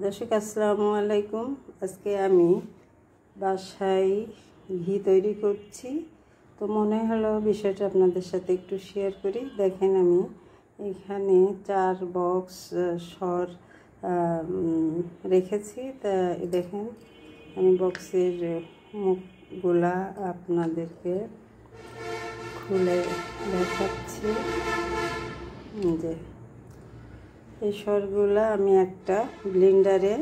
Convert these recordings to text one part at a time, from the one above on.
দর্শক আসসালামু আলাইকুম। আজকে আমি বাসায় ঘি তৈরি করছি, তো মনে হলো বিষয়টা আপনাদের সাথে একটু শেয়ার করি। দেখেন আমি এখানে 4 বক্স সর রেখেছি। তা দেখেন আমি বক্সের মুখগুলা আপনাদেরকে খুলে দেখাচ্ছি। যে এই সরগুলা আমি একটা ব্লেন্ডারে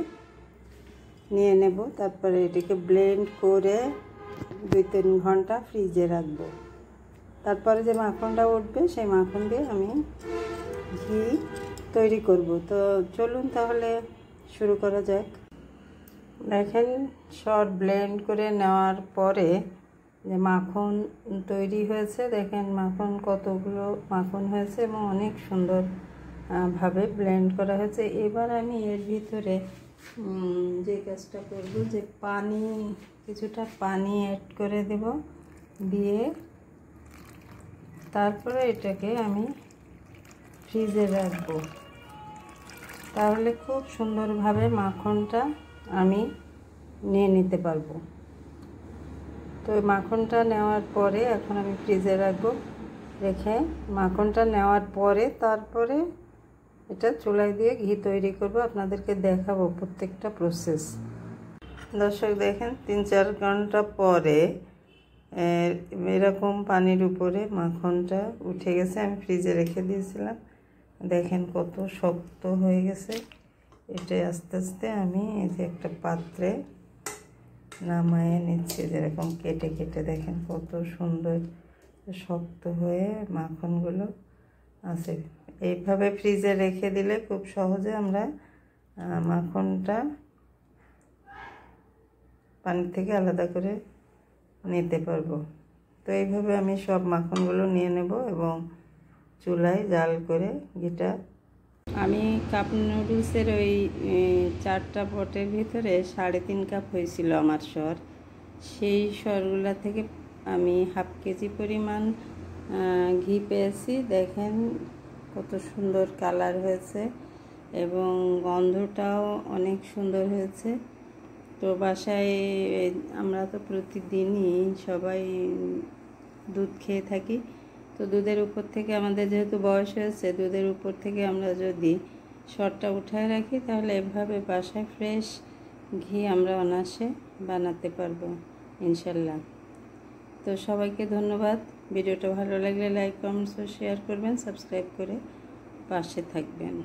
নিয়ে নেব, তারপরে এটাকে ব্লেন্ড করে 2-3 ঘন্টা ফ্রিজে রাখবো। তারপরে যে মাখনটা উঠবে সেই মাখন দিয়ে আমি ঘি তৈরি করব। তো চলুন তাহলে শুরু করা যাক। দেখেন সর ব্লেন্ড করে নেওয়ার পরে যে মাখন তৈরি হয়েছে, দেখেন মাখন কতগুলো মাখন হয়েছে এবং অনেক সুন্দর ভাবে ব্লেন্ড করা হয়েছে। এবার আমি এর ভিতরে যে কাজটা করব, যে কিছুটা পানি অ্যাড করে দেব, দিয়ে তারপরে এটাকে আমি ফ্রিজে রাখবো। তাহলে খুব সুন্দরভাবে মাখনটা আমি নিয়ে নিতে পারবো। তো মাখনটা নেওয়ার পরে এখন আমি ফ্রিজে রাখবো। রেখে মাখনটা নেওয়ার পরে তারপরে এটা চুলায় দিয়ে ঘি তৈরি করব, আপনাদেরকে দেখাবো প্রত্যেকটা প্রসেস। দর্শক দেখেন 3-4 ঘন্টা পরে এরকম পানির উপরে মাখনটা উঠে গেছে। আমি ফ্রিজে রেখে দিয়েছিলাম, দেখেন কত শক্ত হয়ে গেছে। এটা আস্তে আস্তে আমি এই যে একটা পাত্রে নামায়ে নিচ্ছি, যেরকম কেটে কেটে দেখেন কত সুন্দর শক্ত হয়ে মাখনগুলো আছে। এইভাবে ফ্রিজে রেখে দিলে খুব সহজে আমরা মাখনটা পানি থেকে আলাদা করে নিতে পারবো। তো এইভাবে আমি সব মাখনগুলো নিয়ে নেব এবং চুলায় জাল করে ঘিটা। আমি কাপ নুডলসের ওই 4টা পটের ভিতরে 3.5 কাপ হয়েছিল আমার সর। সেই সরগুলা থেকে আমি হাফ কেজি পরিমাণ ঘি পেয়েছি। দেখেন কত সুন্দর কালার হয়েছে এবং গন্ধটাও অনেক সুন্দর হয়েছে। তো বাসায় আমরা তো প্রতিদিনই সবাই দুধ খেয়ে থাকি। তো দুধের উপর থেকে আমাদের যেহেতু বয়স হয়েছে, দুধের উপর থেকে আমরা যদি সরটা উঠায় রাখি তাহলে এভাবে বাসায় ফ্রেশ ঘি আমরা অনায়াসে বানাতে পারবো ইনশাল্লাহ। তো সবাইকে ধন্যবাদ। ভিডিওটা ভালো লাগলে লাইক, কমেন্টস ও শেয়ার করবেন, সাবস্ক্রাইব করে পাশে থাকবেন।